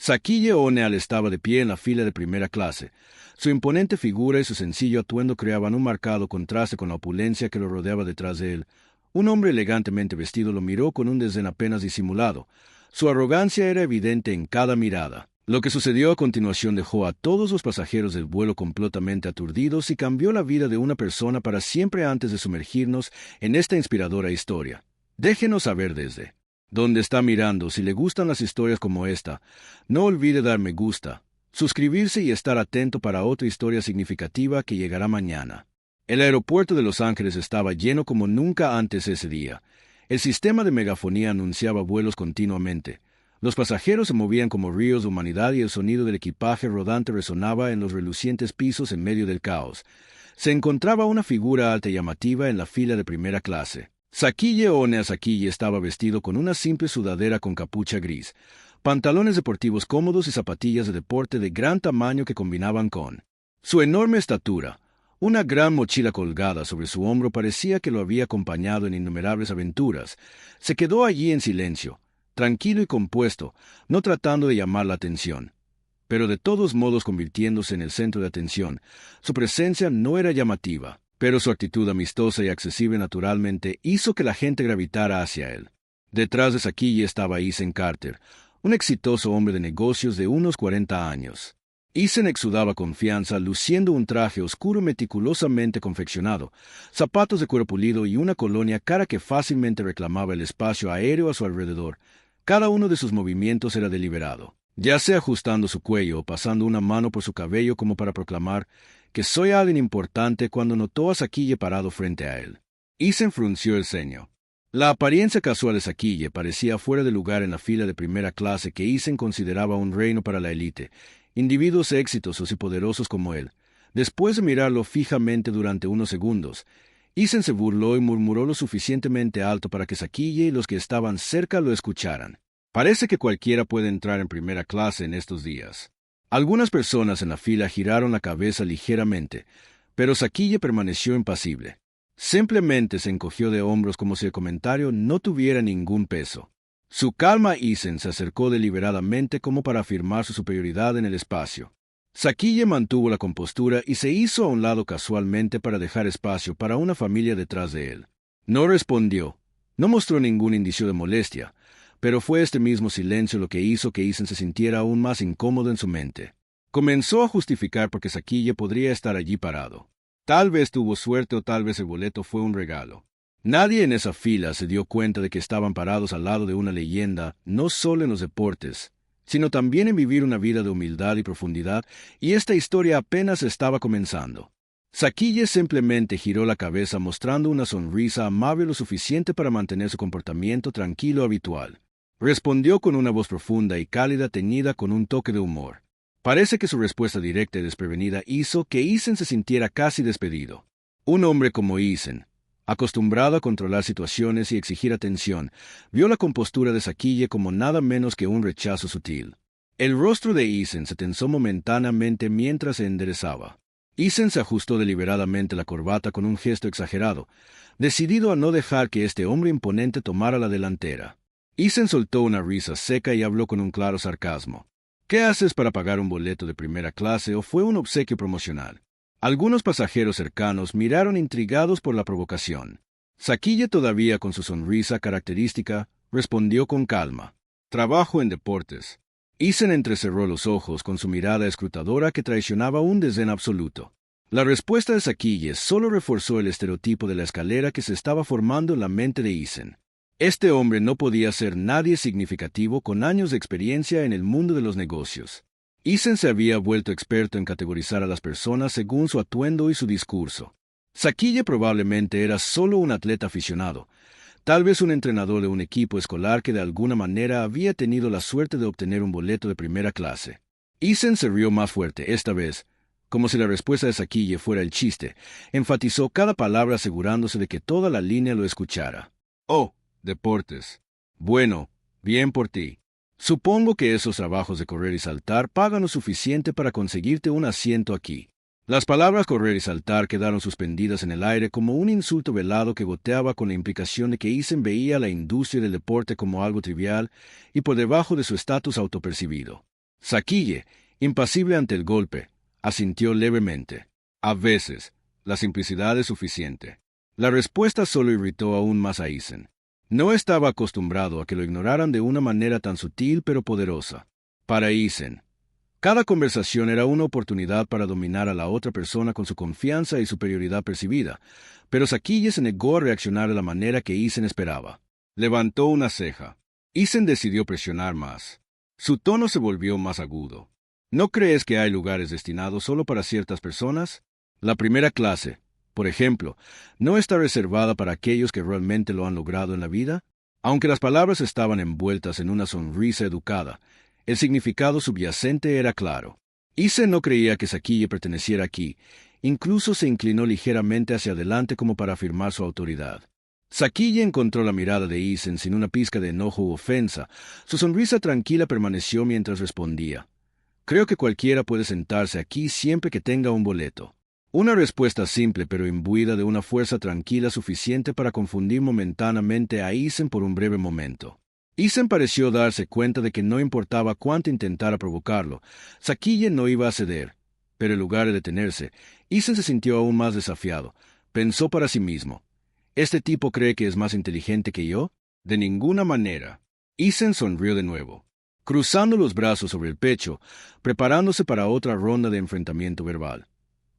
Sakille Oneal estaba de pie en la fila de primera clase. Su imponente figura y su sencillo atuendo creaban un marcado contraste con la opulencia que lo rodeaba detrás de él. Un hombre elegantemente vestido lo miró con un desdén apenas disimulado. Su arrogancia era evidente en cada mirada. Lo que sucedió a continuación dejó a todos los pasajeros del vuelo completamente aturdidos y cambió la vida de una persona para siempre antes de sumergirnos en esta inspiradora historia. Déjenos saber desde dónde está mirando. Si le gustan las historias como esta, no olvide dar me gusta, suscribirse y estar atento para otra historia significativa que llegará mañana. El aeropuerto de Los Ángeles estaba lleno como nunca antes ese día. El sistema de megafonía anunciaba vuelos continuamente. Los pasajeros se movían como ríos de humanidad y el sonido del equipaje rodante resonaba en los relucientes pisos en medio del caos. Se encontraba una figura alta y llamativa en la fila de primera clase. Sakille Oneal Sakille estaba vestido con una simple sudadera con capucha gris, pantalones deportivos cómodos y zapatillas de deporte de gran tamaño que combinaban con su enorme estatura. Una gran mochila colgada sobre su hombro parecía que lo había acompañado en innumerables aventuras. Se quedó allí en silencio, tranquilo y compuesto, no tratando de llamar la atención, pero de todos modos convirtiéndose en el centro de atención. Su presencia no era llamativa, pero su actitud amistosa y accesible naturalmente hizo que la gente gravitara hacia él. Detrás de Sakille estaba Ethan Carter, un exitoso hombre de negocios de unos 40 años. Ethan exudaba confianza, luciendo un traje oscuro meticulosamente confeccionado, zapatos de cuero pulido y una colonia cara que fácilmente reclamaba el espacio aéreo a su alrededor. Cada uno de sus movimientos era deliberado, ya sea ajustando su cuello o pasando una mano por su cabello como para proclamar que soy alguien importante cuando notó a Sakille parado frente a él. Ethan frunció el ceño. La apariencia casual de Sakille parecía fuera de lugar en la fila de primera clase que Ethan consideraba un reino para la élite, individuos exitosos y poderosos como él. Después de mirarlo fijamente durante unos segundos, Ethan se burló y murmuró lo suficientemente alto para que Sakille y los que estaban cerca lo escucharan. Parece que cualquiera puede entrar en primera clase en estos días. Algunas personas en la fila giraron la cabeza ligeramente, pero Sakille permaneció impasible. Simplemente se encogió de hombros como si el comentario no tuviera ningún peso. Su calma Ethan se acercó deliberadamente como para afirmar su superioridad en el espacio. Sakille mantuvo la compostura y se hizo a un lado casualmente para dejar espacio para una familia detrás de él. No respondió, no mostró ningún indicio de molestia, pero fue este mismo silencio lo que hizo que Ethan se sintiera aún más incómodo en su mente. Comenzó a justificar por qué Sakille podría estar allí parado. Tal vez tuvo suerte o tal vez el boleto fue un regalo. Nadie en esa fila se dio cuenta de que estaban parados al lado de una leyenda, no solo en los deportes, sino también en vivir una vida de humildad y profundidad, y esta historia apenas estaba comenzando. Sakille simplemente giró la cabeza mostrando una sonrisa amable lo suficiente para mantener su comportamiento tranquilo habitual. Respondió con una voz profunda y cálida teñida con un toque de humor. Parece que su respuesta directa y desprevenida hizo que Ethan se sintiera casi despedido. Un hombre como Ethan, acostumbrado a controlar situaciones y exigir atención, vio la compostura de Sakille como nada menos que un rechazo sutil. El rostro de Ethan se tensó momentáneamente mientras se enderezaba. Ethan se ajustó deliberadamente la corbata con un gesto exagerado, decidido a no dejar que este hombre imponente tomara la delantera. Ethan soltó una risa seca y habló con un claro sarcasmo. ¿Qué haces para pagar un boleto de primera clase o fue un obsequio promocional? Algunos pasajeros cercanos miraron intrigados por la provocación. Sakille, todavía con su sonrisa característica, respondió con calma. Trabajo en deportes. Ethan entrecerró los ojos con su mirada escrutadora que traicionaba un desdén absoluto. La respuesta de Sakille solo reforzó el estereotipo de la escalera que se estaba formando en la mente de Ethan. Este hombre no podía ser nadie significativo con años de experiencia en el mundo de los negocios. Ethan se había vuelto experto en categorizar a las personas según su atuendo y su discurso. Sakille probablemente era solo un atleta aficionado, tal vez un entrenador de un equipo escolar que de alguna manera había tenido la suerte de obtener un boleto de primera clase. Ethan se rió más fuerte esta vez, como si la respuesta de Sakille fuera el chiste. Enfatizó cada palabra asegurándose de que toda la línea lo escuchara. Oh, deportes. Bueno, bien por ti. Supongo que esos trabajos de correr y saltar pagan lo suficiente para conseguirte un asiento aquí. Las palabras correr y saltar quedaron suspendidas en el aire como un insulto velado que goteaba con la implicación de que Ethan veía la industria del deporte como algo trivial y por debajo de su estatus autopercibido. Sakille, impasible ante el golpe, asintió levemente. A veces, la simplicidad es suficiente. La respuesta solo irritó aún más a Isen. No estaba acostumbrado a que lo ignoraran de una manera tan sutil pero poderosa. Para Isen, cada conversación era una oportunidad para dominar a la otra persona con su confianza y superioridad percibida, pero Sakille se negó a reaccionar de la manera que Isen esperaba. Levantó una ceja. Isen decidió presionar más. Su tono se volvió más agudo. ¿No crees que hay lugares destinados solo para ciertas personas? La primera clase, por ejemplo, ¿no está reservada para aquellos que realmente lo han logrado en la vida? Aunque las palabras estaban envueltas en una sonrisa educada, el significado subyacente era claro. Isen no creía que Sakille perteneciera aquí, incluso se inclinó ligeramente hacia adelante como para afirmar su autoridad. Sakille encontró la mirada de Isen sin una pizca de enojo u ofensa. Su sonrisa tranquila permaneció mientras respondía. Creo que cualquiera puede sentarse aquí siempre que tenga un boleto. Una respuesta simple pero imbuida de una fuerza tranquila suficiente para confundir momentáneamente a Isen por un breve momento. Isen pareció darse cuenta de que no importaba cuánto intentara provocarlo, Sakille no iba a ceder. Pero en lugar de detenerse, Isen se sintió aún más desafiado. Pensó para sí mismo. ¿Este tipo cree que es más inteligente que yo? De ninguna manera. Isen sonrió de nuevo, cruzando los brazos sobre el pecho, preparándose para otra ronda de enfrentamiento verbal.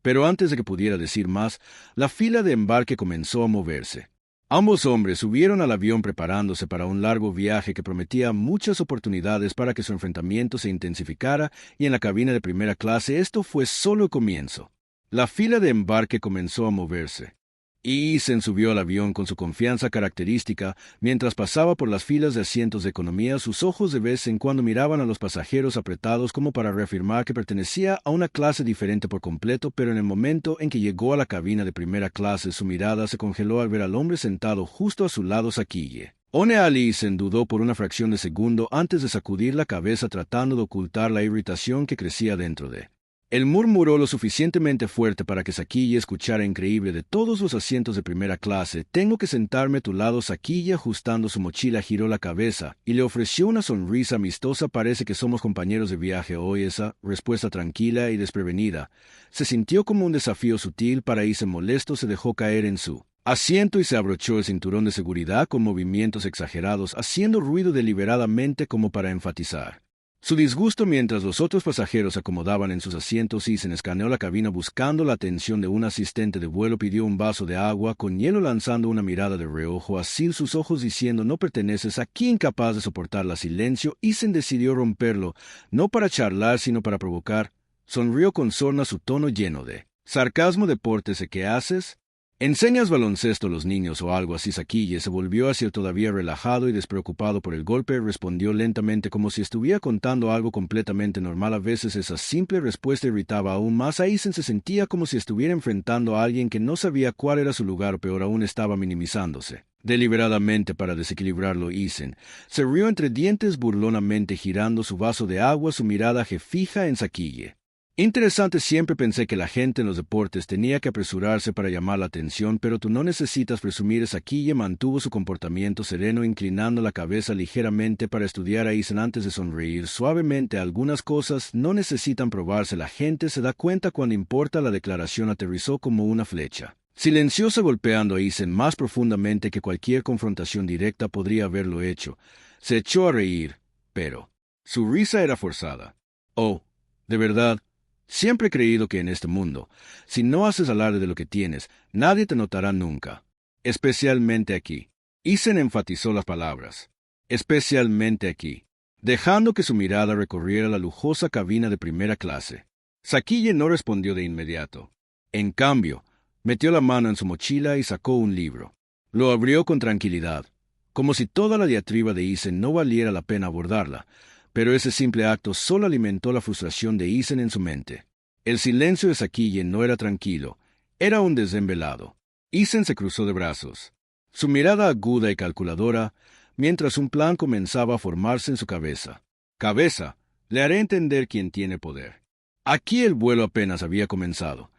Pero antes de que pudiera decir más, la fila de embarque comenzó a moverse. Ambos hombres subieron al avión preparándose para un largo viaje que prometía muchas oportunidades para que su enfrentamiento se intensificara, y en la cabina de primera clase esto fue solo el comienzo. La fila de embarque comenzó a moverse. Isen subió al avión con su confianza característica. Mientras pasaba por las filas de asientos de economía, sus ojos de vez en cuando miraban a los pasajeros apretados como para reafirmar que pertenecía a una clase diferente por completo, pero en el momento en que llegó a la cabina de primera clase, su mirada se congeló al ver al hombre sentado justo a su lado, Sakille. Isen dudó por una fracción de segundo antes de sacudir la cabeza tratando de ocultar la irritación que crecía dentro de. Él murmuró lo suficientemente fuerte para que Sakille escuchara. Increíble, de todos los asientos de primera clase, tengo que sentarme a tu lado. Sakille, ajustando su mochila, giró la cabeza y le ofreció una sonrisa amistosa. Parece que somos compañeros de viaje hoy. Esa respuesta tranquila y desprevenida se sintió como un desafío sutil para Isen. Molesto, se dejó caer en su asiento y se abrochó el cinturón de seguridad con movimientos exagerados, haciendo ruido deliberadamente como para enfatizar su disgusto. Mientras los otros pasajeros se acomodaban en sus asientos, Isen escaneó la cabina buscando la atención de un asistente de vuelo. Pidió un vaso de agua con hielo, lanzando una mirada de reojo hacia sus ojos diciendo: no perteneces aquí. Incapaz de soportar el silencio, Isen decidió romperlo, no para charlar sino para provocar. Sonrió con sorna, su tono lleno de sarcasmo. ¿Deportes qué haces? ¿Enseñas baloncesto a los niños o algo así? Sakille se volvió hacia él todavía relajado y despreocupado por el golpe. Respondió lentamente como si estuviera contando algo completamente normal. A veces esa simple respuesta irritaba aún más a Isen. Se sentía como si estuviera enfrentando a alguien que no sabía cuál era su lugar o peor aún estaba minimizándose. Deliberadamente para desequilibrarlo, Isen se rió entre dientes burlonamente, girando su vaso de agua, su mirada fija en Sakille. Interesante, siempre pensé que la gente en los deportes tenía que apresurarse para llamar la atención, pero tú no necesitas presumir. Sakille mantuvo su comportamiento sereno, inclinando la cabeza ligeramente para estudiar a Isen antes de sonreír suavemente. Algunas cosas no necesitan probarse, la gente se da cuenta cuando importa. La declaración aterrizó como una flecha silenciosa, golpeando a Isen más profundamente que cualquier confrontación directa podría haberlo hecho. Se echó a reír, pero su risa era forzada. Oh, de verdad. Siempre he creído que en este mundo, si no haces alarde de lo que tienes, nadie te notará nunca. Especialmente aquí. Isen enfatizó las palabras. Especialmente aquí, dejando que su mirada recorriera la lujosa cabina de primera clase. Sakille no respondió de inmediato. En cambio, metió la mano en su mochila y sacó un libro. Lo abrió con tranquilidad, como si toda la diatriba de Isen no valiera la pena abordarla. Pero ese simple acto solo alimentó la frustración de Isen en su mente. El silencio de Sakille no era tranquilo, era un desdén velado. Isen se cruzó de brazos, su mirada aguda y calculadora, mientras un plan comenzaba a formarse en su cabeza. Cabeza, le haré entender quién tiene poder. Aquí el vuelo apenas había comenzado,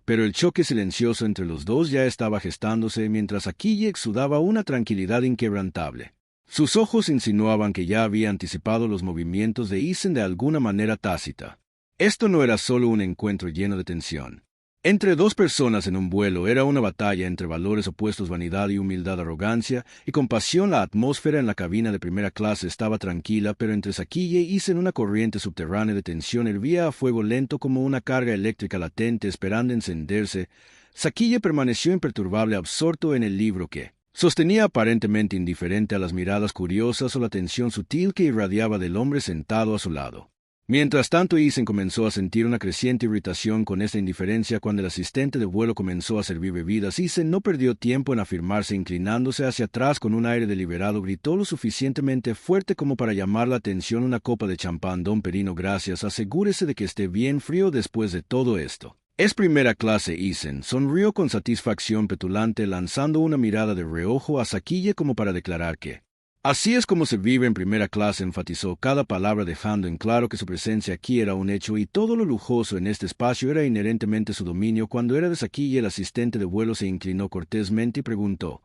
pero el choque silencioso entre los dos ya estaba gestándose, mientras Sakille exudaba una tranquilidad inquebrantable. Sus ojos insinuaban que ya había anticipado los movimientos de Isen de alguna manera tácita. Esto no era solo un encuentro lleno de tensión. Entre dos personas en un vuelo era una batalla entre valores opuestos, vanidad y humildad, arrogancia y compasión. La atmósfera en la cabina de primera clase estaba tranquila, pero entre Sakille y Isen una corriente subterránea de tensión hervía a fuego lento como una carga eléctrica latente esperando encenderse. Sakille permaneció imperturbable, absorto en el libro que sostenía, aparentemente indiferente a las miradas curiosas o la tensión sutil que irradiaba del hombre sentado a su lado. Mientras tanto, Isen comenzó a sentir una creciente irritación con esta indiferencia. Cuando el asistente de vuelo comenzó a servir bebidas, Isen no perdió tiempo en afirmarse. Inclinándose hacia atrás con un aire deliberado, gritó lo suficientemente fuerte como para llamar la atención. Una copa de champán, don Perino, gracias. Asegúrese de que esté bien frío después de todo esto. Es primera clase. Isen sonrió con satisfacción petulante, lanzando una mirada de reojo a Sakille como para declarar que así es como se vive en primera clase. Enfatizó cada palabra, dejando en claro que su presencia aquí era un hecho y todo lo lujoso en este espacio era inherentemente su dominio. Cuando era de Sakille, el asistente de vuelo se inclinó cortésmente y preguntó: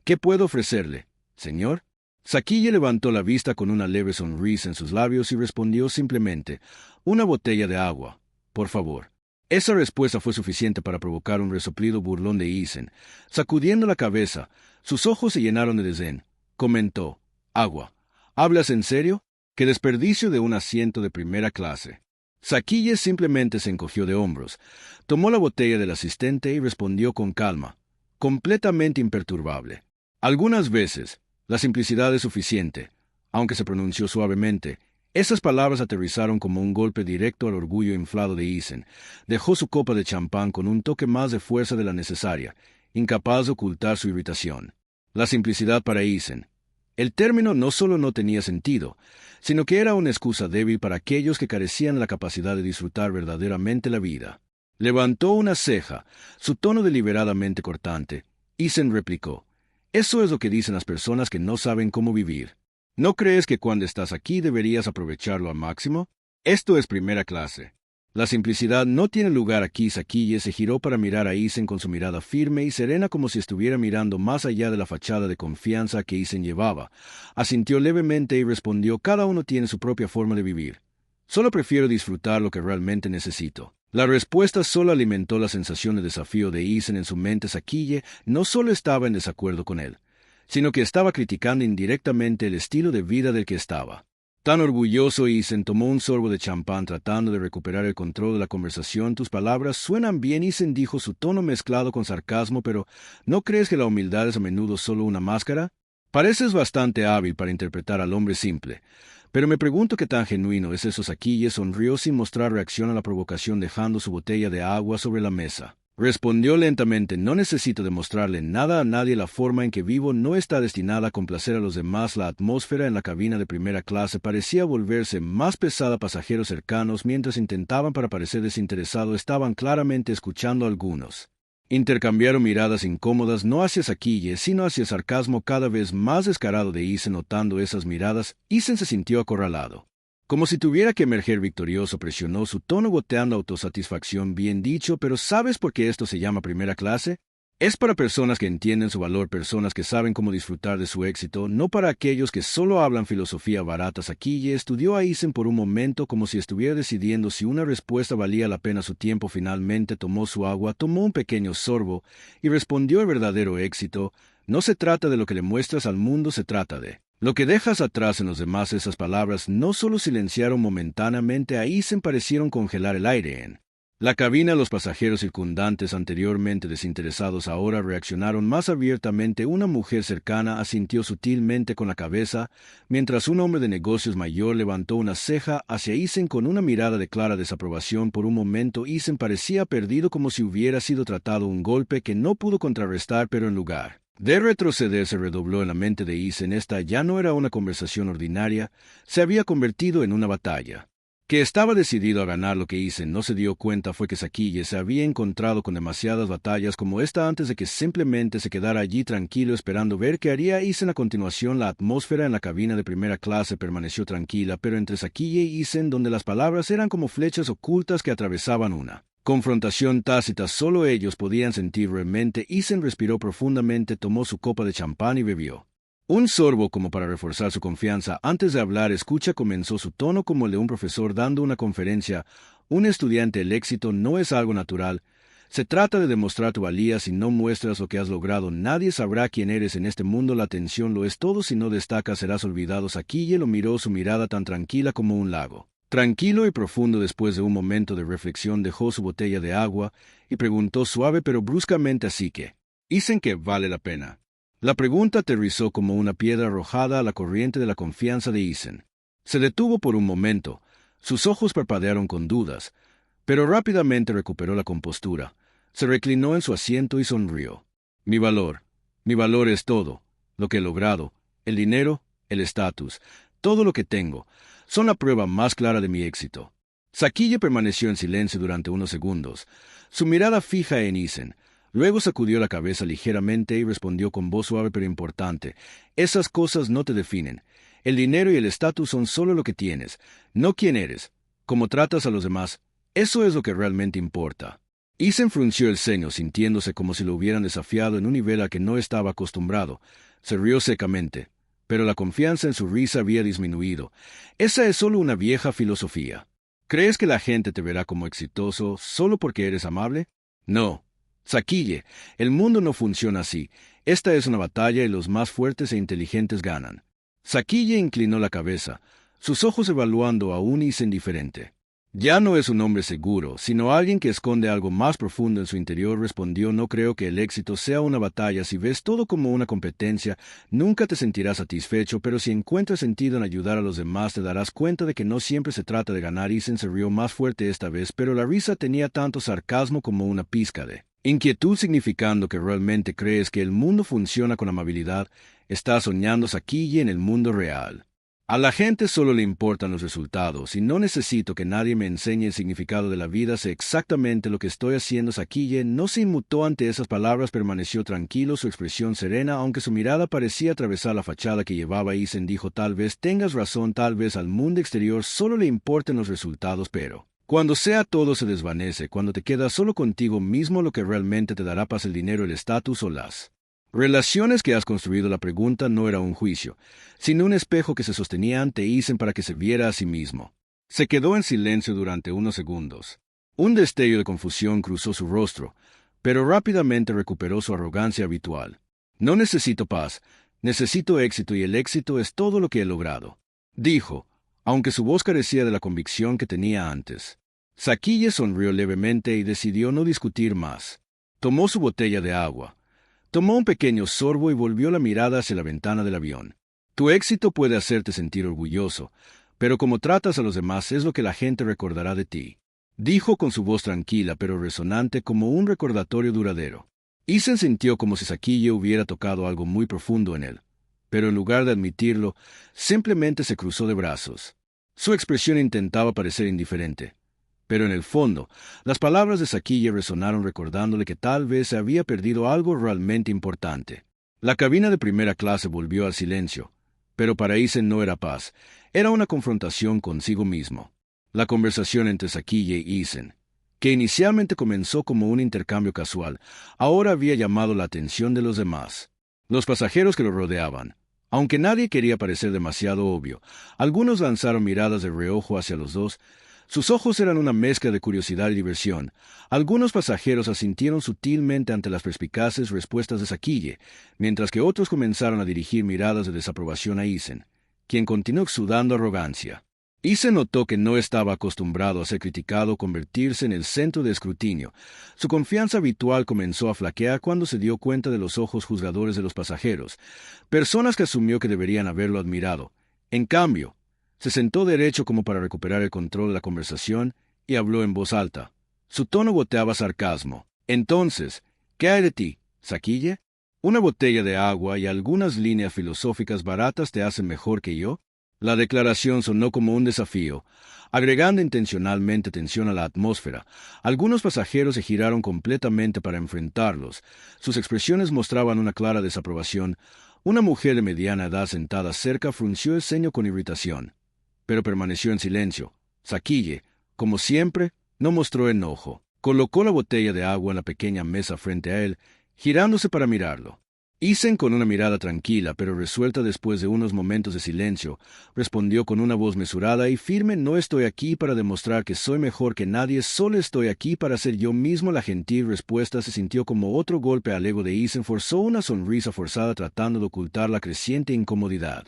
¿Qué puedo ofrecerle, señor? Sakille levantó la vista con una leve sonrisa en sus labios y respondió simplemente: una botella de agua, por favor. Esa respuesta fue suficiente para provocar un resoplido burlón de Isen. Sacudiendo la cabeza, sus ojos se llenaron de desdén. Comentó: agua. ¿Hablas en serio? ¡Qué desperdicio de un asiento de primera clase! Sakille simplemente se encogió de hombros, tomó la botella del asistente y respondió con calma, completamente imperturbable. Algunas veces, la simplicidad es suficiente. Aunque se pronunció suavemente, esas palabras aterrizaron como un golpe directo al orgullo inflado de Isen. Dejó su copa de champán con un toque más de fuerza de la necesaria, incapaz de ocultar su irritación. La simplicidad para Isen. El término no solo no tenía sentido, sino que era una excusa débil para aquellos que carecían la capacidad de disfrutar verdaderamente la vida. Levantó una ceja, su tono deliberadamente cortante. Isen replicó: eso es lo que dicen las personas que no saben cómo vivir. ¿No crees que cuando estás aquí deberías aprovecharlo al máximo? Esto es primera clase. La simplicidad no tiene lugar aquí. Sakille se giró para mirar a Isen con su mirada firme y serena, como si estuviera mirando más allá de la fachada de confianza que Isen llevaba. Asintió levemente y respondió: cada uno tiene su propia forma de vivir. Solo prefiero disfrutar lo que realmente necesito. La respuesta solo alimentó la sensación de desafío de Isen en su mente. Sakille no solo estaba en desacuerdo con él, sino que estaba criticando indirectamente el estilo de vida del que estaba. Tan orgulloso, Isen tomó un sorbo de champán tratando de recuperar el control de la conversación. Tus palabras suenan bien, Isen dijo, su tono mezclado con sarcasmo, pero ¿no crees que la humildad es a menudo solo una máscara? Pareces bastante hábil para interpretar al hombre simple, pero me pregunto qué tan genuino es eso. Sakille sonrió sin mostrar reacción a la provocación, dejando su botella de agua sobre la mesa. Respondió lentamente: no necesito demostrarle nada a nadie. La forma en que vivo no está destinada a complacer a los demás. La atmósfera en la cabina de primera clase parecía volverse más pesada. Pasajeros cercanos, mientras intentaban para parecer desinteresados, estaban claramente escuchando a algunos. Intercambiaron miradas incómodas, no hacia Sakille, sino hacia el sarcasmo cada vez más descarado de Isen. Notando esas miradas, Isen se sintió acorralado. Como si tuviera que emerger victorioso, presionó su tono goteando autosatisfacción. Bien dicho, pero ¿sabes por qué esto se llama primera clase? Es para personas que entienden su valor, personas que saben cómo disfrutar de su éxito, no para aquellos que solo hablan filosofía barata. Sakille estudió a Isen por un momento, como si estuviera decidiendo si una respuesta valía la pena su tiempo. Finalmente tomó su agua, tomó un pequeño sorbo y respondió: el verdadero éxito no se trata de lo que le muestras al mundo, se trata de lo que dejas atrás en los demás. Esas palabras no solo silenciaron momentáneamente a Isen, parecieron congelar el aire en la cabina. Los pasajeros circundantes, anteriormente desinteresados, ahora reaccionaron más abiertamente. Una mujer cercana asintió sutilmente con la cabeza, mientras un hombre de negocios mayor levantó una ceja hacia Isen con una mirada de clara desaprobación. Por un momento Isen parecía perdido, como si hubiera sido tratado un golpe que no pudo contrarrestar, pero en lugar de retroceder se redobló en la mente de Isen. Esta ya no era una conversación ordinaria, se había convertido en una batalla. Que estaba decidido a ganar. Lo que Isen no se dio cuenta fue que Sakille se había encontrado con demasiadas batallas como esta antes de que simplemente se quedara allí tranquilo esperando ver qué haría Isen a continuación. La atmósfera en la cabina de primera clase permaneció tranquila, pero entre Sakille y Isen, donde las palabras eran como flechas ocultas que atravesaban una confrontación tácita, solo ellos podían sentir realmente. Isen respiró profundamente, tomó su copa de champán y bebió. Un sorbo como para reforzar su confianza. Antes de hablar, escucha comenzó su tono como el de un profesor dando una conferencia. Un estudiante, el éxito no es algo natural. Se trata de demostrar tu valía. Si no muestras lo que has logrado, nadie sabrá quién eres en este mundo. La atención lo es todo. Si no destacas, serás olvidado. Saquille lo miró, su mirada tan tranquila como un lago. Tranquilo y profundo. Después de un momento de reflexión, dejó su botella de agua y preguntó suave pero bruscamente: así que, ¿dicen que vale la pena? La pregunta aterrizó como una piedra arrojada a la corriente de la confianza de Isen. Se detuvo por un momento. Sus ojos parpadearon con dudas, pero rápidamente recuperó la compostura. Se reclinó en su asiento y sonrió. Mi valor es todo, lo que he logrado, el dinero, el estatus, todo lo que tengo, son la prueba más clara de mi éxito. Saquille permaneció en silencio durante unos segundos, su mirada fija en Isen. Luego sacudió la cabeza ligeramente y respondió con voz suave pero importante: esas cosas no te definen. El dinero y el estatus son solo lo que tienes, no quién eres, cómo tratas a los demás. Eso es lo que realmente importa. Isen frunció el ceño, sintiéndose como si lo hubieran desafiado en un nivel a que no estaba acostumbrado. Se rió secamente, pero la confianza en su risa había disminuido. Esa es solo una vieja filosofía. ¿Crees que la gente te verá como exitoso solo porque eres amable? No. Saquille, el mundo no funciona así. Esta es una batalla y los más fuertes e inteligentes ganan. Saquille inclinó la cabeza, sus ojos evaluando a un Isen diferente. Ya no es un hombre seguro, sino alguien que esconde algo más profundo en su interior. Respondió: no creo que el éxito sea una batalla. Si ves todo como una competencia, nunca te sentirás satisfecho, pero si encuentras sentido en ayudar a los demás, te darás cuenta de que no siempre se trata de ganar. Isen se rió más fuerte esta vez, pero la risa tenía tanto sarcasmo como una pizca de inquietud, significando que realmente crees que el mundo funciona con amabilidad. Estás soñando, Saquille, en el mundo real. A la gente solo le importan los resultados, y no necesito que nadie me enseñe el significado de la vida. Sé exactamente lo que estoy haciendo. Saquille no se inmutó ante esas palabras, permaneció tranquilo, su expresión serena, aunque su mirada parecía atravesar la fachada que llevaba. Isen dijo: tal vez tengas razón, tal vez al mundo exterior solo le importen los resultados, pero cuando sea todo se desvanece, cuando te quedas solo contigo mismo, lo que realmente te dará paz, el dinero, el estatus o las relaciones que has construido. La pregunta no era un juicio, sino un espejo que se sostenía ante Isen para que se viera a sí mismo. Se quedó en silencio durante unos segundos. Un destello de confusión cruzó su rostro, pero rápidamente recuperó su arrogancia habitual. No necesito paz, necesito éxito, y el éxito es todo lo que he logrado, dijo, aunque su voz carecía de la convicción que tenía antes. Saquille sonrió levemente y decidió no discutir más. Tomó su botella de agua, tomó un pequeño sorbo y volvió la mirada hacia la ventana del avión. Tu éxito puede hacerte sentir orgulloso, pero como tratas a los demás es lo que la gente recordará de ti, dijo con su voz tranquila pero resonante como un recordatorio duradero. Isen sintió como si Saquille hubiera tocado algo muy profundo en él, pero en lugar de admitirlo, simplemente se cruzó de brazos. Su expresión intentaba parecer indiferente, pero en el fondo, las palabras de Saquille resonaron, recordándole que tal vez se había perdido algo realmente importante. La cabina de primera clase volvió al silencio, pero para Isen no era paz, era una confrontación consigo mismo. La conversación entre Saquille y Isen, que inicialmente comenzó como un intercambio casual, ahora había llamado la atención de los demás. Los pasajeros que lo rodeaban, aunque nadie quería parecer demasiado obvio, algunos lanzaron miradas de reojo hacia los dos. Sus ojos eran una mezcla de curiosidad y diversión. Algunos pasajeros asintieron sutilmente ante las perspicaces respuestas de Saquille, mientras que otros comenzaron a dirigir miradas de desaprobación a Isen, quien continuó exudando arrogancia. Isen notó que no estaba acostumbrado a ser criticado, convertirse en el centro de escrutinio. Su confianza habitual comenzó a flaquear cuando se dio cuenta de los ojos juzgadores de los pasajeros, personas que asumió que deberían haberlo admirado. En cambio, se sentó derecho como para recuperar el control de la conversación y habló en voz alta. Su tono goteaba sarcasmo. Entonces, ¿qué hay de ti, Saquille? ¿Una botella de agua y algunas líneas filosóficas baratas te hacen mejor que yo? La declaración sonó como un desafío, agregando intencionalmente tensión a la atmósfera. Algunos pasajeros se giraron completamente para enfrentarlos. Sus expresiones mostraban una clara desaprobación. Una mujer de mediana edad sentada cerca frunció el ceño con irritación, pero permaneció en silencio. Saquille, como siempre, no mostró enojo. Colocó la botella de agua en la pequeña mesa frente a él, girándose para mirarlo. Isen, con una mirada tranquila pero resuelta después de unos momentos de silencio, respondió con una voz mesurada y firme: «No estoy aquí para demostrar que soy mejor que nadie, solo estoy aquí para ser yo mismo». La gentil respuesta se sintió como otro golpe al ego de Isen. Forzó una sonrisa forzada tratando de ocultar la creciente incomodidad.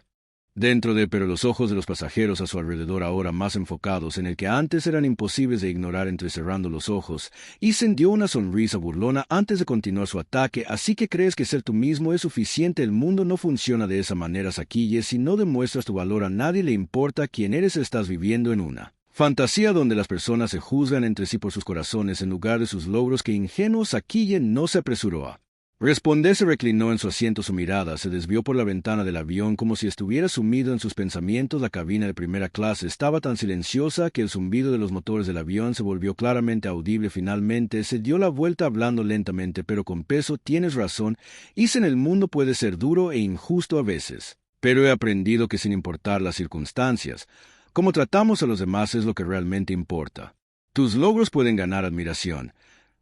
Pero los ojos de los pasajeros a su alrededor, ahora más enfocados en el que antes eran imposibles de ignorar entrecerrando los ojos, Isen dio una sonrisa burlona antes de continuar su ataque. «Así que crees que ser tú mismo es suficiente. El mundo no funciona de esa manera, Sakille. Si no demuestras tu valor, a nadie le importa quién eres. Estás viviendo en una fantasía donde las personas se juzgan entre sí por sus corazones en lugar de sus logros». «Qué ingenuo». Sakille no se apresuró a responder. Se reclinó en su asiento, su mirada se desvió por la ventana del avión como si estuviera sumido en sus pensamientos. La cabina de primera clase estaba tan silenciosa que el zumbido de los motores del avión se volvió claramente audible. Finalmente se dio la vuelta hablando lentamente pero con peso. «Tienes razón, Isen, el mundo puede ser duro e injusto a veces. Pero he aprendido que sin importar las circunstancias, cómo tratamos a los demás es lo que realmente importa. Tus logros pueden ganar admiración,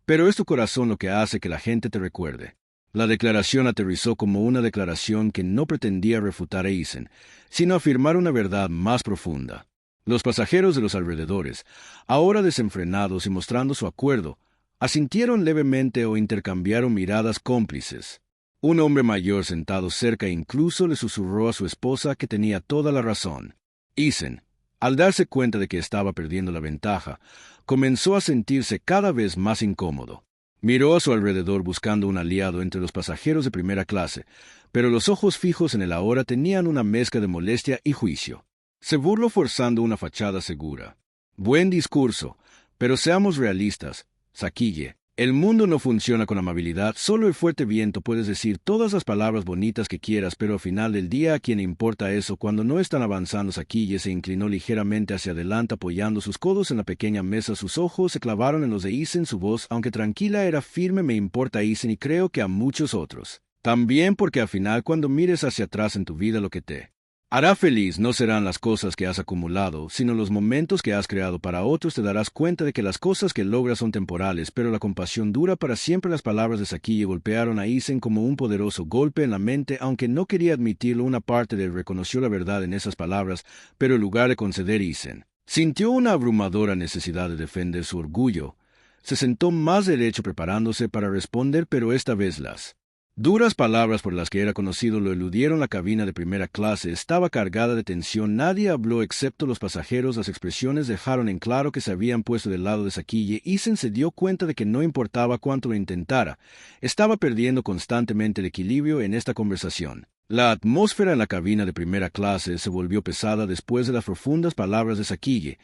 pero es tu corazón lo que hace que la gente te recuerde». La declaración aterrizó como una declaración que no pretendía refutar a Isen, sino afirmar una verdad más profunda. Los pasajeros de los alrededores, ahora desenfrenados y mostrando su acuerdo, asintieron levemente o intercambiaron miradas cómplices. Un hombre mayor sentado cerca incluso le susurró a su esposa que tenía toda la razón. Isen, al darse cuenta de que estaba perdiendo la ventaja, comenzó a sentirse cada vez más incómodo. Miró a su alrededor buscando un aliado entre los pasajeros de primera clase, pero los ojos fijos en él ahora tenían una mezcla de molestia y juicio. Se burló forzando una fachada segura. «Buen discurso, pero seamos realistas, Sakille. El mundo no funciona con amabilidad. Solo el fuerte viento. Puedes decir todas las palabras bonitas que quieras, pero al final del día, ¿a quién importa eso cuando no están avanzando?» Sakille se inclinó ligeramente hacia adelante apoyando sus codos en la pequeña mesa. Sus ojos se clavaron en los de Isen. Su voz, aunque tranquila, era firme. «Me importa, Isen, y creo que a muchos otros también, porque al final, cuando mires hacia atrás en tu vida, lo que te hará feliz no serán las cosas que has acumulado, sino los momentos que has creado para otros. Te darás cuenta de que las cosas que logras son temporales, pero la compasión dura para siempre». Las palabras de Sakille golpearon a Isen como un poderoso golpe en la mente. Aunque no quería admitirlo, una parte de él reconoció la verdad en esas palabras, pero en lugar de conceder, Isen sintió una abrumadora necesidad de defender su orgullo. Se sentó más derecho preparándose para responder, pero esta vez las duras palabras por las que era conocido lo eludieron. La cabina de primera clase estaba cargada de tensión. Nadie habló excepto los pasajeros. Las expresiones dejaron en claro que se habían puesto del lado de Sakille. Isen se dio cuenta de que no importaba cuánto lo intentara, estaba perdiendo constantemente el equilibrio en esta conversación. La atmósfera en la cabina de primera clase se volvió pesada después de las profundas palabras de Sakille.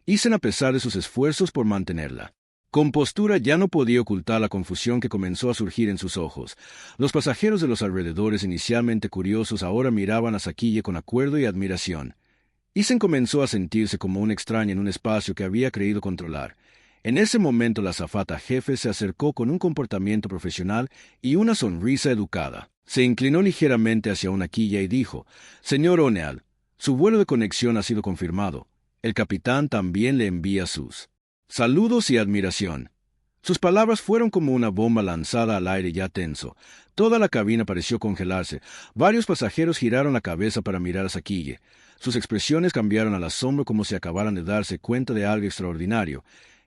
Isen, a pesar de sus esfuerzos por mantenerla compostura, ya no podía ocultar la confusión que comenzó a surgir en sus ojos. Los pasajeros de los alrededores, inicialmente curiosos, ahora miraban a Sakille con acuerdo y admiración. Isen comenzó a sentirse como un extraño en un espacio que había creído controlar. En ese momento la azafata jefe se acercó con un comportamiento profesional y una sonrisa educada. Se inclinó ligeramente hacia una quilla y dijo: «Señor O'Neill, su vuelo de conexión ha sido confirmado. El capitán también le envía sus saludos y admiración». Sus palabras fueron como una bomba lanzada al aire ya tenso. Toda la cabina pareció congelarse. Varios pasajeros giraron la cabeza para mirar a Sakille. Sus expresiones cambiaron al asombro como si acabaran de darse cuenta de algo extraordinario.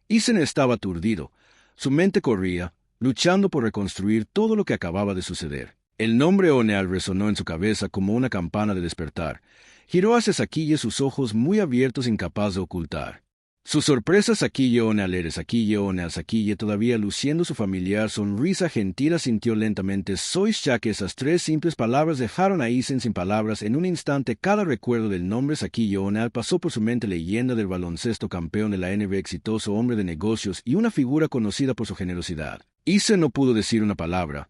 Isen estaba aturdido. Su mente corría, luchando por reconstruir todo lo que acababa de suceder. El nombre O'Neill resonó en su cabeza como una campana de despertar. Giró hacia Sakille, sus ojos muy abiertos, incapaz de ocultar su sorpresa. «Sakille O'Neill, eres Sakille O'Neill». Sakille, todavía luciendo su familiar sonrisa gentil, asintió lentamente. «Sois ya». Que esas tres simples palabras dejaron a Isen sin palabras. En un instante, cada recuerdo del nombre Sakille O'Neill pasó por su mente: leyenda del baloncesto, campeón de la NBA, exitoso hombre de negocios y una figura conocida por su generosidad. Isen no pudo decir una palabra.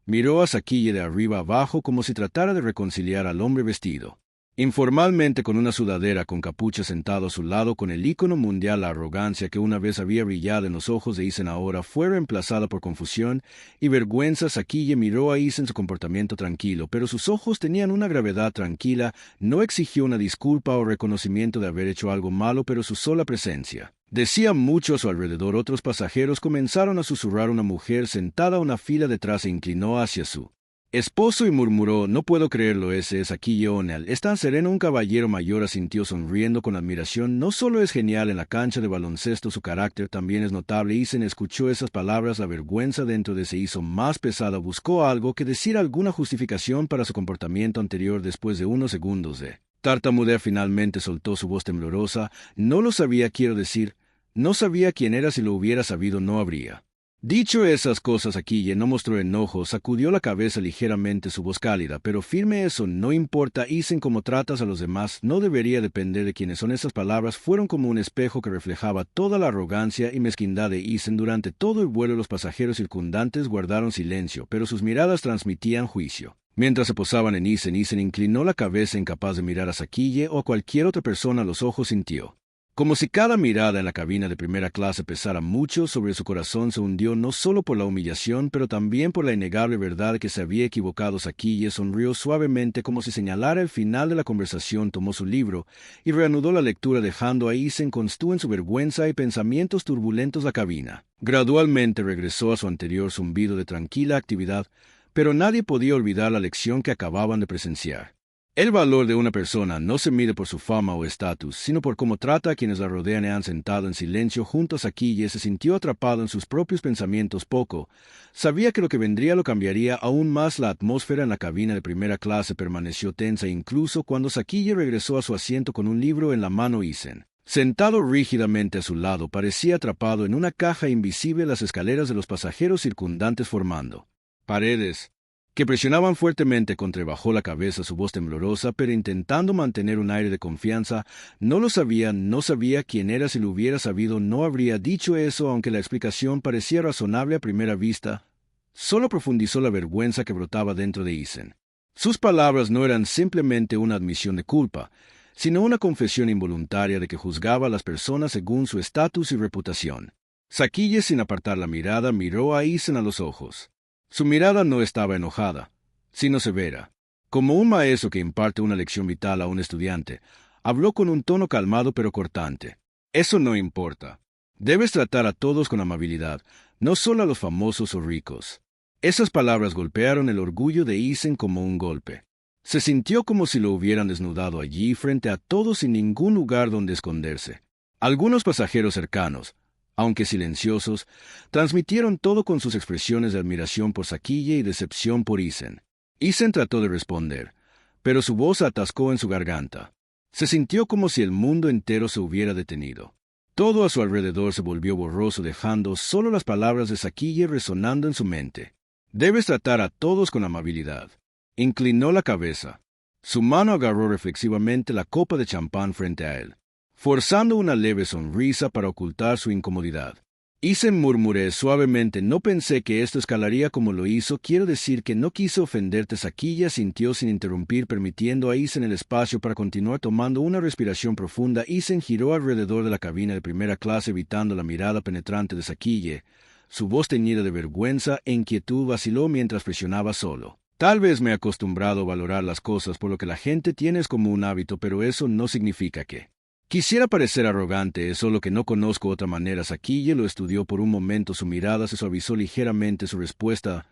Miró a Sakille de arriba abajo como si tratara de reconciliar al hombre vestido informalmente con una sudadera con capucha, sentado a su lado, con el ícono mundial. La arrogancia que una vez había brillado en los ojos de Isen ahora fue reemplazada por confusión y vergüenza. Sakille miró a Isen, su comportamiento tranquilo, pero sus ojos tenían una gravedad tranquila. No exigió una disculpa o reconocimiento de haber hecho algo malo, pero su sola presencia decía mucho a su alrededor. Otros pasajeros comenzaron a susurrar. Una mujer sentada a una fila detrás se inclinó hacia su Esposo, y murmuró, no puedo creerlo, ese es Sakille O'Neill. Es tan sereno, un caballero mayor, asintió sonriendo con admiración. No solo es genial en la cancha de baloncesto, su carácter también es notable. Ethan escuchó esas palabras, la vergüenza dentro de se hizo más pesada. Buscó algo que decir, alguna justificación para su comportamiento anterior. Después de unos segundos de tartamudear, finalmente soltó su voz temblorosa. No lo sabía, quiero decir, no sabía quién era. Si lo hubiera sabido, no habría dicho esas cosas. Sakille no mostró enojo, sacudió la cabeza ligeramente, su voz cálida, pero firme. Eso no importa, Ethan, cómo tratas a los demás no debería depender de quiénes son. Esas palabras fueron como un espejo que reflejaba toda la arrogancia y mezquindad de Ethan. Durante todo el vuelo los pasajeros circundantes guardaron silencio, pero sus miradas transmitían juicio. Mientras se posaban en Ethan inclinó la cabeza, incapaz de mirar a Sakille o a cualquier otra persona. Los ojos sintió como si cada mirada en la cabina de primera clase pesara mucho sobre su corazón. Se hundió no solo por la humillación, pero también por la innegable verdad que se había equivocado. Sakille sonrió suavemente como si señalara el final de la conversación, tomó su libro y reanudó la lectura, dejando a Ethan constú en su vergüenza y pensamientos turbulentos la cabina. Gradualmente regresó a su anterior zumbido de tranquila actividad, pero nadie podía olvidar la lección que acababan de presenciar. El valor de una persona no se mide por su fama o estatus, sino por cómo trata a quienes la rodean. Han sentado en silencio junto a Sakille. Se sintió atrapado en sus propios pensamientos. Poco sabía que lo que vendría lo cambiaría aún más. La atmósfera en la cabina de primera clase permaneció tensa, incluso cuando Sakille regresó a su asiento con un libro en la mano. Ethan, sentado rígidamente a su lado, parecía atrapado en una caja invisible. Las escaleras de los pasajeros circundantes formando paredes que presionaban fuertemente contra. Bajó la cabeza, su voz temblorosa, pero intentando mantener un aire de confianza. No lo sabía, no sabía quién era. Si lo hubiera sabido, no habría dicho eso, aunque la explicación parecía razonable a primera vista. Solo profundizó la vergüenza que brotaba dentro de Ethan. Sus palabras no eran simplemente una admisión de culpa, sino una confesión involuntaria de que juzgaba a las personas según su estatus y reputación. Sakille, sin apartar la mirada, miró a Ethan a los ojos. Su mirada no estaba enojada, sino severa. Como un maestro que imparte una lección vital a un estudiante, habló con un tono calmado pero cortante. Eso no importa. Debes tratar a todos con amabilidad, no solo a los famosos o ricos. Esas palabras golpearon el orgullo de Ethan como un golpe. Se sintió como si lo hubieran desnudado allí frente a todos, sin ningún lugar donde esconderse. Algunos pasajeros cercanos, aunque silenciosos, transmitieron todo con sus expresiones de admiración por Sakille y decepción por Ethan. Ethan trató de responder, pero su voz se atascó en su garganta. Se sintió como si el mundo entero se hubiera detenido. Todo a su alrededor se volvió borroso, dejando solo las palabras de Sakille resonando en su mente. Debes tratar a todos con amabilidad. Inclinó la cabeza. Su mano agarró reflexivamente la copa de champán frente a él, forzando una leve sonrisa para ocultar su incomodidad. Ethan, murmuré suavemente, no pensé que esto escalaría como lo hizo. Quiero decir que no quise ofenderte. Sakille sintió sin interrumpir, permitiendo a Ethan el espacio para continuar. Tomando una respiración profunda, Ethan giró alrededor de la cabina de primera clase, evitando la mirada penetrante de Sakille. Su voz teñida de vergüenza e inquietud vaciló mientras presionaba solo. Tal vez me he acostumbrado a valorar las cosas por lo que la gente tiene como un hábito, pero eso no significa que quisiera parecer arrogante. Es solo que no conozco otra manera. Sakille lo estudió por un momento. Su mirada se suavizó ligeramente. Su respuesta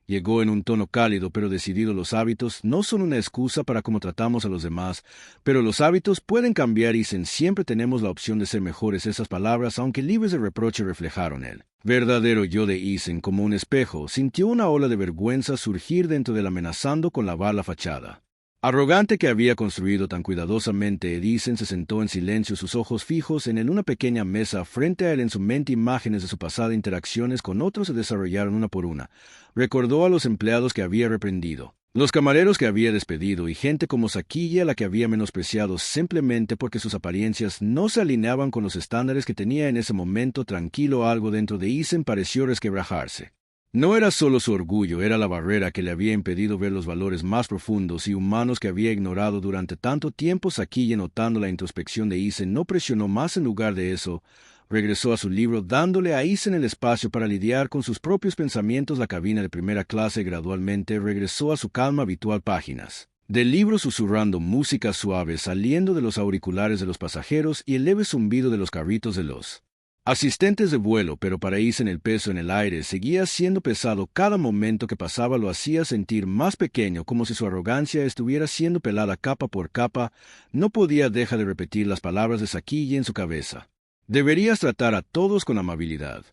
llegó en un tono cálido pero decidido. Los hábitos no son una excusa para cómo tratamos a los demás, pero los hábitos pueden cambiar. Y siempre tenemos la opción de ser mejores. Esas palabras, aunque libres de reproche, reflejaron el verdadero yo de Ethan. Como un espejo, sintió una ola de vergüenza surgir dentro de él, amenazando con lavar la fachada arrogante que había construido tan cuidadosamente. Ethan se sentó en silencio, sus ojos fijos en una pequeña mesa frente a él. En su mente imágenes de su pasada, interacciones con otros se desarrollaron una por una. Recordó a los empleados que había reprendido, los camareros que había despedido y gente como Sakille a la que había menospreciado simplemente porque sus apariencias no se alineaban con los estándares que tenía en ese momento. Tranquilo, algo dentro de Ethan pareció resquebrajarse. No era solo su orgullo, era la barrera que le había impedido ver los valores más profundos y humanos que había ignorado durante tanto tiempo. Sakille, notando la introspección de Ethan, no presionó más. En lugar de eso, regresó a su libro, dándole a Ethan el espacio para lidiar con sus propios pensamientos. La cabina de primera clase gradualmente regresó a su calma habitual. Páginas del libro susurrando música suave saliendo de los auriculares de los pasajeros y el leve zumbido de los carritos de los Asistentes de vuelo, pero para Isen el peso en el aire seguía siendo pesado. Cada momento que pasaba lo hacía sentir más pequeño, como si su arrogancia estuviera siendo pelada capa por capa. No podía dejar de repetir las palabras de Sakille en su cabeza. Deberías tratar a todos con amabilidad.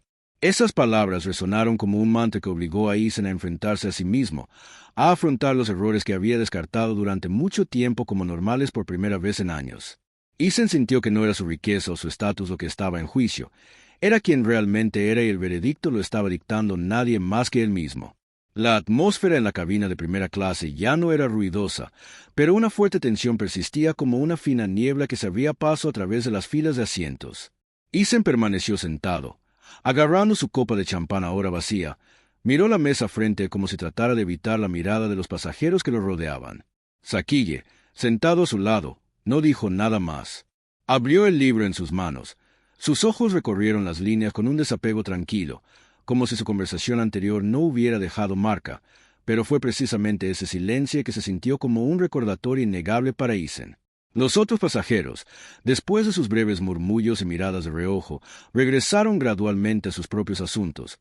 Esas palabras resonaron como un mantra que obligó a Isen a enfrentarse a sí mismo, a afrontar los errores que había descartado durante mucho tiempo como normales por primera vez en años. Isen sintió que no era su riqueza o su estatus lo que estaba en juicio. Era quien realmente era y el veredicto lo estaba dictando nadie más que él mismo. La atmósfera en la cabina de primera clase ya no era ruidosa, pero una fuerte tensión persistía como una fina niebla que se abría paso a través de las filas de asientos. Isen permaneció sentado, agarrando su copa de champán ahora vacía. Miró la mesa frente como si tratara de evitar la mirada de los pasajeros que lo rodeaban. Sakille, sentado a su lado, no dijo nada más. Abrió el libro en sus manos. Sus ojos recorrieron las líneas con un desapego tranquilo, como si su conversación anterior no hubiera dejado marca, pero fue precisamente ese silencio que se sintió como un recordatorio innegable para Isen. Los otros pasajeros, después de sus breves murmullos y miradas de reojo, regresaron gradualmente a sus propios asuntos.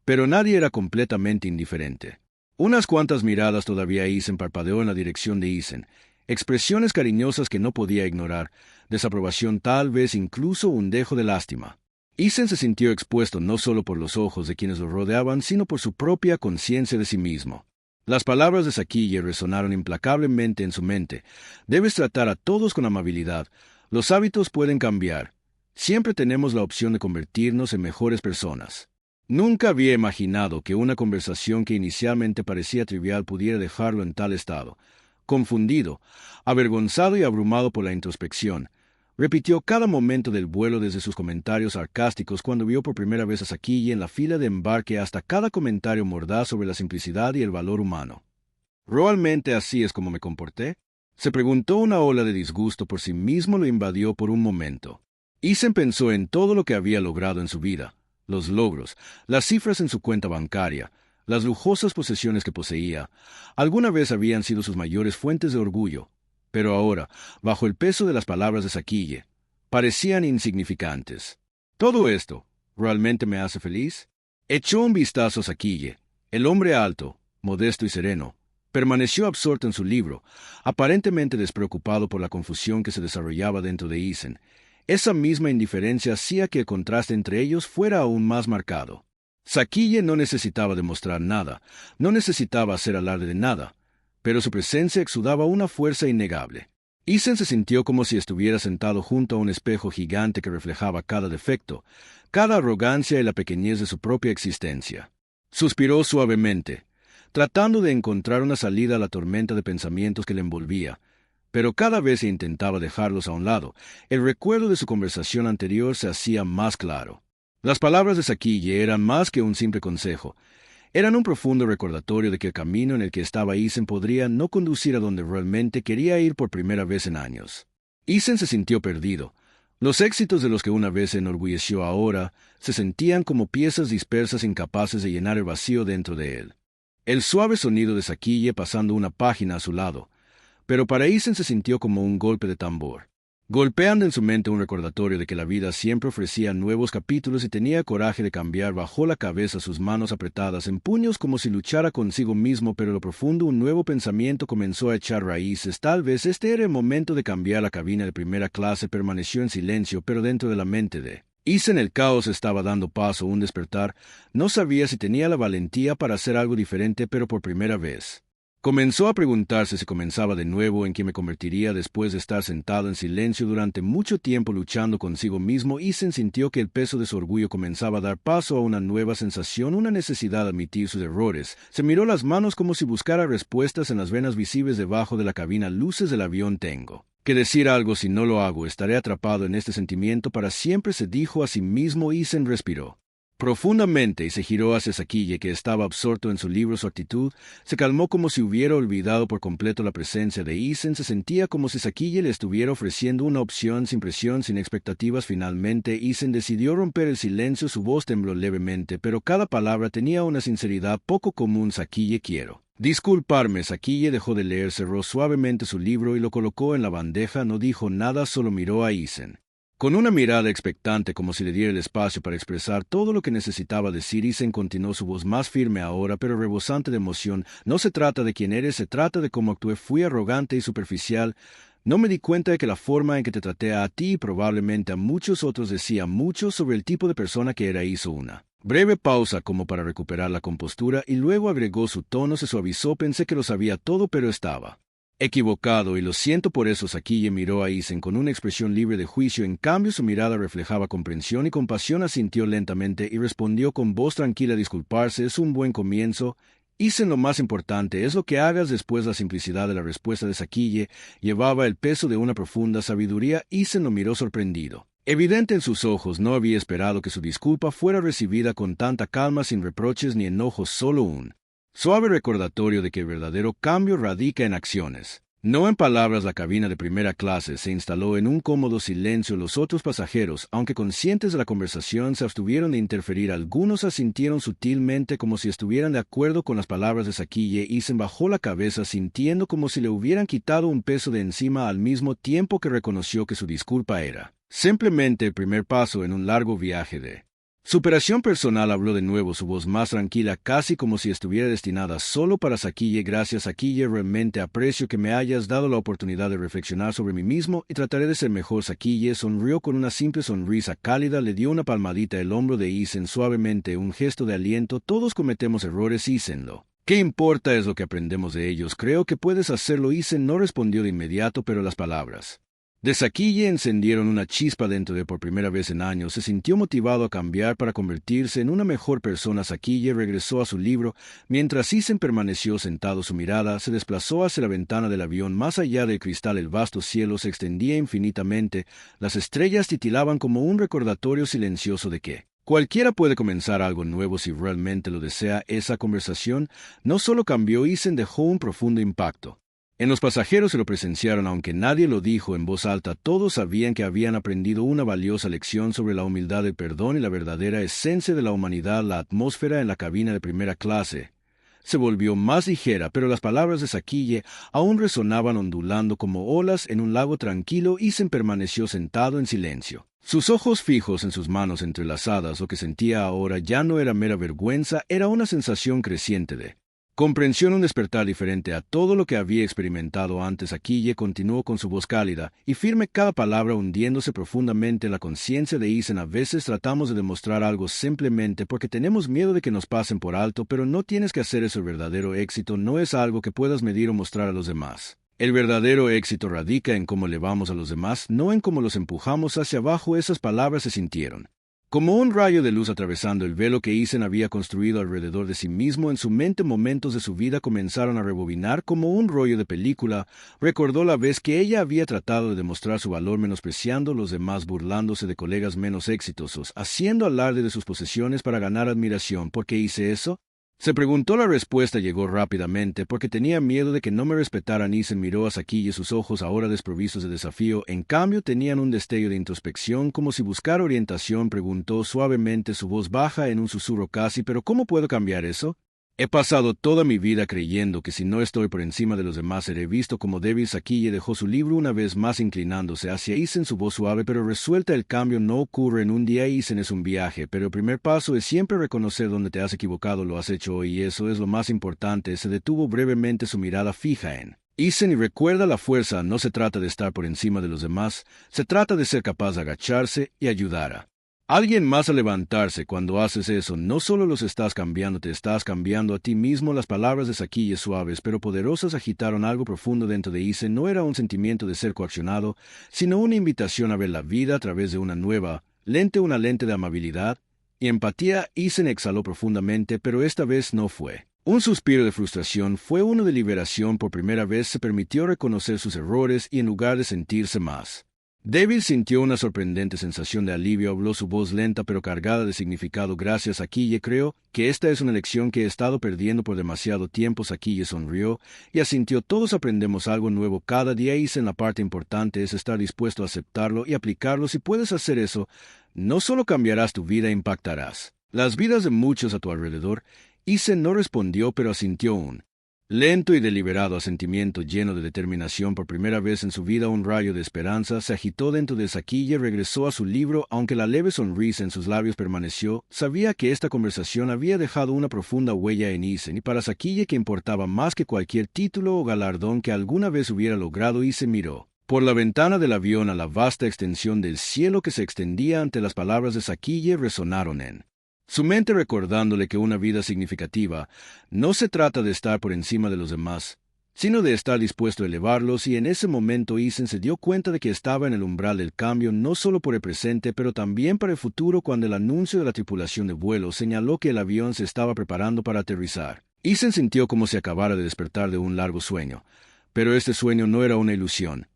Pero nadie era completamente indiferente. Unas cuantas miradas todavía Isen parpadeó en la dirección de Isen, expresiones cariñosas que no podía ignorar, desaprobación, tal vez incluso un dejo de lástima. Isen se sintió expuesto no solo por los ojos de quienes lo rodeaban, sino por su propia conciencia de sí mismo. Las palabras de Sakille resonaron implacablemente en su mente. Debes tratar a todos con amabilidad. Los hábitos pueden cambiar. Siempre tenemos la opción de convertirnos en mejores personas. Nunca había imaginado que una conversación que inicialmente parecía trivial pudiera dejarlo en tal estado. Confundido, avergonzado y abrumado por la introspección, repitió cada momento del vuelo desde sus comentarios sarcásticos cuando vio por primera vez a Sakille en la fila de embarque hasta cada comentario mordaz sobre la simplicidad y el valor humano. ¿Realmente así es como me comporté? Se preguntó. Una ola de disgusto por sí mismo lo invadió por un momento. Isen pensó en todo lo que había logrado en su vida, los logros, las cifras en su cuenta bancaria, las lujosas posesiones que poseía. Alguna vez habían sido sus mayores fuentes de orgullo, pero ahora, bajo el peso de las palabras de Sakille, parecían insignificantes. ¿Todo esto realmente me hace feliz? Echó un vistazo a Sakille. El hombre alto, modesto y sereno, permaneció absorto en su libro, aparentemente despreocupado por la confusión que se desarrollaba dentro de Isen. Esa misma indiferencia hacía que el contraste entre ellos fuera aún más marcado. Sakille no necesitaba demostrar nada, no necesitaba hacer alarde de nada, pero su presencia exudaba una fuerza innegable. Isen se sintió como si estuviera sentado junto a un espejo gigante que reflejaba cada defecto, cada arrogancia y la pequeñez de su propia existencia. Suspiró suavemente, tratando de encontrar una salida a la tormenta de pensamientos que le envolvía, pero cada vez que intentaba dejarlos a un lado, el recuerdo de su conversación anterior se hacía más claro. Las palabras de Sakille eran más que un simple consejo. Eran un profundo recordatorio de que el camino en el que estaba Isen podría no conducir a donde realmente quería ir por primera vez en años. Isen se sintió perdido. Los éxitos de los que una vez se enorgulleció ahora se sentían como piezas dispersas incapaces de llenar el vacío dentro de él. El suave sonido de Sakille pasando una página a su lado, pero para Isen se sintió como un golpe de tambor, golpeando en su mente un recordatorio de que la vida siempre ofrecía nuevos capítulos y tenía coraje de cambiar. Bajó la cabeza, sus manos apretadas en puños como si luchara consigo mismo, pero en lo profundo un nuevo pensamiento comenzó a echar raíces. Tal vez este era el momento de cambiar. La cabina de primera clase permaneció en silencio, pero dentro de la mente de Isen el caos estaba dando paso a un despertar. No sabía si tenía la valentía para hacer algo diferente, pero por primera vez comenzó a preguntarse si comenzaba de nuevo, en qué me convertiría después de estar sentado en silencio durante mucho tiempo luchando consigo mismo. Isen sintió que el peso de su orgullo comenzaba a dar paso a una nueva sensación, una necesidad de admitir sus errores. Se miró las manos como si buscara respuestas en las venas visibles debajo de la cabina. Luces del avión. Tengo que decir algo. Si no lo hago, estaré atrapado en este sentimiento para siempre, se dijo a sí mismo. Isen respiró profundamente y se giró hacia Sakille, que estaba absorto en su libro. Su actitud se calmó como si hubiera olvidado por completo la presencia de Isen. Se sentía como si Sakille le estuviera ofreciendo una opción, sin presión, sin expectativas. Finalmente, Isen decidió romper el silencio. Su voz tembló levemente, pero cada palabra tenía una sinceridad poco común. Sakille, quiero disculparme. Sakille dejó de leer, cerró suavemente su libro y lo colocó en la bandeja. No dijo nada, solo miró a Isen. Con una mirada expectante como si le diera el espacio para expresar todo lo que necesitaba decir, Isen continuó su voz más firme ahora, pero rebosante de emoción. No se trata de quién eres, se trata de cómo actué. Fui arrogante y superficial. No me di cuenta de que la forma en que te traté a ti y probablemente a muchos otros decía mucho sobre el tipo de persona que era. Hizo una breve pausa como para recuperar la compostura y luego agregó su tono, se suavizó. Pensé que lo sabía todo, pero estaba equivocado, y lo siento por eso. Sakiye miró a Isen con una expresión libre de juicio. En cambio, su mirada reflejaba comprensión y compasión. Asintió lentamente y respondió con voz tranquila: disculparse es un buen comienzo. Isen, lo más importante es lo que hagas después. La simplicidad de la respuesta de Sakiye llevaba el peso de una profunda sabiduría. Isen lo miró sorprendido. Evidente en sus ojos, no había esperado que su disculpa fuera recibida con tanta calma, sin reproches ni enojos, solo un suave recordatorio de que el verdadero cambio radica en acciones, no en palabras. La cabina de primera clase se instaló en un cómodo silencio. Los otros pasajeros, aunque conscientes de la conversación, se abstuvieron de interferir. Algunos asintieron sutilmente como si estuvieran de acuerdo con las palabras de Sakiye. Isen bajó la cabeza sintiendo como si le hubieran quitado un peso de encima, al mismo tiempo que reconoció que su disculpa era simplemente el primer paso en un largo viaje de superación personal. Habló de nuevo, su voz más tranquila, casi como si estuviera destinada solo para Sakiye. Gracias, Sakiye, realmente aprecio que me hayas dado la oportunidad de reflexionar sobre mí mismo y trataré de ser mejor. Sakiye sonrió con una simple sonrisa cálida, le dio una palmadita el hombro de Isen suavemente, un gesto de aliento. Todos cometemos errores, Isen. Lo ¿qué importa es lo que aprendemos de ellos? Creo que puedes hacerlo. Isen no respondió de inmediato, pero las palabras de Sakiye encendieron una chispa dentro de. Por primera vez en años se sintió motivado a cambiar para convertirse en una mejor persona. Sakiye regresó a su libro, mientras Isen permaneció sentado. Su mirada se desplazó hacia la ventana del avión. Más allá del cristal, el vasto cielo se extendía infinitamente. Las estrellas titilaban como un recordatorio silencioso de que cualquiera puede comenzar algo nuevo si realmente lo desea. Esa conversación no solo cambió Isen, dejó un profundo impacto en los pasajeros que lo presenciaron. Aunque nadie lo dijo en voz alta, todos sabían que habían aprendido una valiosa lección sobre la humildad, el perdón y la verdadera esencia de la humanidad. La atmósfera en la cabina de primera clase se volvió más ligera, pero las palabras de Sakiye aún resonaban ondulando como olas en un lago tranquilo. Isen permaneció sentado en silencio, sus ojos fijos en sus manos entrelazadas. Lo que sentía ahora ya no era mera vergüenza, era una sensación creciente de comprensión, un despertar diferente a todo lo que había experimentado antes. Sakiye continuó con su voz cálida y firme, cada palabra hundiéndose profundamente en la conciencia de Isen. A veces tratamos de demostrar algo simplemente porque tenemos miedo de que nos pasen por alto, pero no tienes que hacer eso. El verdadero éxito no es algo que puedas medir o mostrar a los demás. El verdadero éxito radica en cómo elevamos a los demás, no en cómo los empujamos hacia abajo. Esas palabras se sintieron como un rayo de luz atravesando el velo que Isen había construido alrededor de sí mismo. En su mente, momentos de su vida comenzaron a rebobinar como un rollo de película. Recordó la vez que ella había tratado de demostrar su valor menospreciando a los demás, burlándose de colegas menos exitosos, haciendo alarde de sus posesiones para ganar admiración. ¿Por qué hice eso?, se preguntó. La respuesta llegó rápidamente: porque tenía miedo de que no me respetaran. Isen miró a Sakiye, sus ojos, ahora desprovistos de desafío, en cambio tenían un destello de introspección, como si buscara orientación. Preguntó suavemente, su voz baja en un susurro casi: ¿pero cómo puedo cambiar eso? He pasado toda mi vida creyendo que si no estoy por encima de los demás seré visto como débil. Sakiye dejó su libro una vez más, inclinándose hacia Isen, su voz suave pero resuelta. El cambio no ocurre en un día, Isen, es un viaje, pero el primer paso es siempre reconocer dónde te has equivocado. Lo has hecho hoy y eso es lo más importante. Se detuvo brevemente, su mirada fija en Isen, y recuerda, la fuerza no se trata de estar por encima de los demás, se trata de ser capaz de agacharse y ayudar a alguien más a levantarse. Cuando haces eso, no solo los estás cambiando, te estás cambiando a ti mismo. Las palabras de Sakiye, suaves pero poderosas, agitaron algo profundo dentro de Isen. No era un sentimiento de ser coaccionado, sino una invitación a ver la vida a través de una nueva lente, una lente de amabilidad y empatía. Isen exhaló profundamente, pero esta vez no fue un suspiro de frustración, fue uno de liberación. Por primera vez se permitió reconocer sus errores y, en lugar de sentirse más débil, sintió una sorprendente sensación de alivio. Habló, su voz lenta pero cargada de significado: gracias, Sakiye, creo que esta es una lección que he estado perdiendo por demasiado tiempo. Sakiye sonrió y asintió. Todos aprendemos algo nuevo cada día, Isen. La parte importante es estar dispuesto a aceptarlo y aplicarlo. Si puedes hacer eso, no solo cambiarás tu vida, impactarás las vidas de muchos a tu alrededor. Isen no respondió, pero asintió un Lento y deliberado asentimiento lleno de determinación, por primera vez en su vida un rayo de esperanza se agitó dentro de Saquille y regresó a su libro. Aunque la leve sonrisa en sus labios permaneció, sabía que esta conversación había dejado una profunda huella en Isen, y para Saquille que importaba más que cualquier título o galardón que alguna vez hubiera logrado. Isen miró por la ventana del avión a la vasta extensión del cielo que se extendía ante las palabras de Saquille resonaron en su mente, recordándole que una vida significativa no se trata de estar por encima de los demás, sino de estar dispuesto a elevarlos, y en ese momento Isen se dio cuenta de que estaba en el umbral del cambio, no solo por el presente, pero también para el futuro. Cuando el anuncio de la tripulación de vuelo señaló que el avión se estaba preparando para aterrizar, Isen sintió como si acabara de despertar de un largo sueño, pero este sueño no era una ilusión.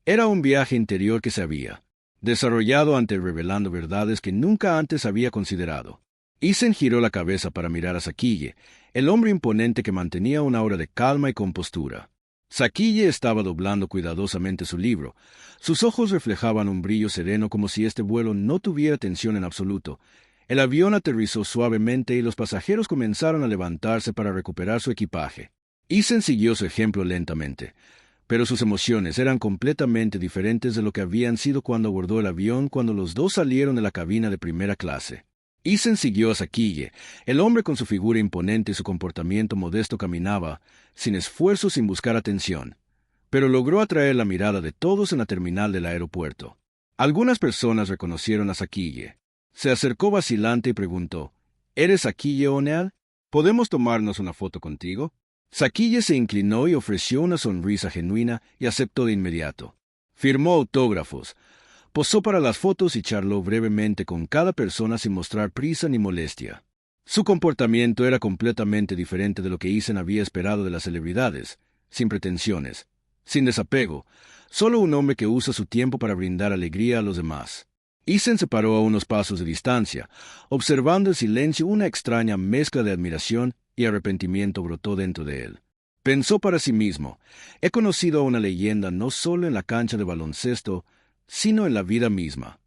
Era un viaje interior que se había desarrollado ante él, revelando verdades que nunca antes había considerado. Isen giró la cabeza para mirar a Saquille, el hombre imponente que mantenía una aura de calma y compostura. Saquille estaba doblando cuidadosamente su libro. Sus ojos reflejaban un brillo sereno, como si este vuelo no tuviera tensión en absoluto. El avión aterrizó suavemente y los pasajeros comenzaron a levantarse para recuperar su equipaje. Isen siguió su ejemplo lentamente, pero sus emociones eran completamente diferentes de lo que habían sido cuando abordó el avión, cuando los dos salieron de la cabina de primera clase. Isen siguió a Saquille. El hombre, con su figura imponente y su comportamiento modesto, caminaba sin esfuerzo, sin buscar atención, pero logró atraer la mirada de todos en la terminal del aeropuerto. Algunas personas reconocieron a Saquille. Se acercó vacilante y preguntó: ¿Eres Saquille O'Neal? ¿Podemos tomarnos una foto contigo? Saquille se inclinó y ofreció una sonrisa genuina y aceptó de inmediato. Firmó autógrafos, posó para las fotos y charló brevemente con cada persona sin mostrar prisa ni molestia. Su comportamiento era completamente diferente de lo que Isen había esperado de las celebridades, sin pretensiones, sin desapego, solo un hombre que usa su tiempo para brindar alegría a los demás. Isen se paró a unos pasos de distancia, observando en silencio. Una extraña mezcla de admiración y arrepentimiento brotó dentro de él. Pensó para sí mismo: he conocido a una leyenda no solo en la cancha de baloncesto, sino en la vida misma.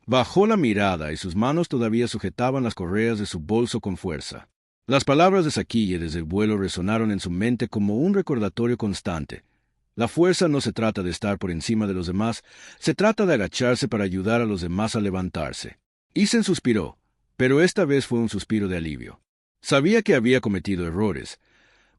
Bajó la mirada y sus manos todavía sujetaban las correas de su bolso con fuerza. Las palabras de Saquille desde el vuelo resonaron en su mente como un recordatorio constante. La fuerza no se trata de estar por encima de los demás, se trata de agacharse para ayudar a los demás a levantarse. Isen suspiró, pero esta vez fue un suspiro de alivio. Sabía que había cometido errores,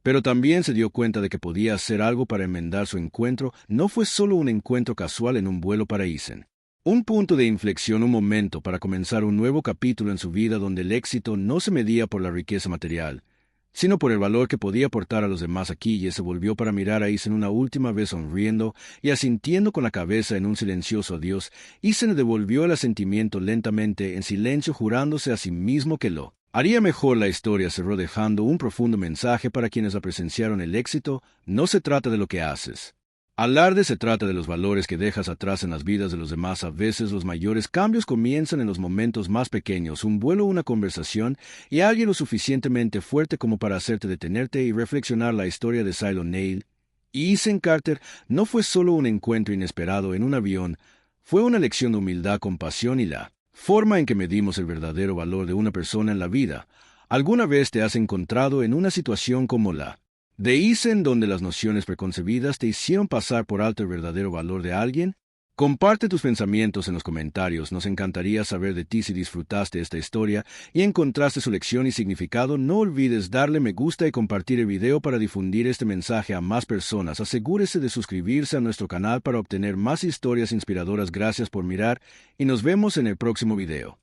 pero también se dio cuenta de que podía hacer algo para enmendar su encuentro. No fue solo un encuentro casual en un vuelo para Isen. Un punto de inflexión, un momento para comenzar un nuevo capítulo en su vida donde el éxito no se medía por la riqueza material, sino por el valor que podía aportar a los demás. Saquille se volvió para mirar a Isen una última vez, sonriendo y asintiendo con la cabeza en un silencioso adiós. Isen devolvió el asentimiento lentamente, en silencio, jurándose a sí mismo que lo haría mejor. La historia cerró dejando un profundo mensaje para quienes la presenciaron. El éxito no se trata de lo que haces. Alarde se trata de los valores que dejas atrás en las vidas de los demás. A veces los mayores cambios comienzan en los momentos más pequeños: un vuelo, una conversación y alguien lo suficientemente fuerte como para hacerte detenerte y reflexionar. La historia de Cyle O'Neal y Isen Carter no fue solo un encuentro inesperado en un avión, fue una lección de humildad, compasión y la forma en que medimos el verdadero valor de una persona en la vida. ¿Alguna vez te has encontrado en una situación como la de Isen, donde las nociones preconcebidas te hicieron pasar por alto el verdadero valor de alguien? Comparte tus pensamientos en los comentarios. Nos encantaría saber de ti si disfrutaste esta historia y encontraste su lección y significado. No olvides darle me gusta y compartir el video para difundir este mensaje a más personas. Asegúrese de suscribirse a nuestro canal para obtener más historias inspiradoras. Gracias por mirar y nos vemos en el próximo video.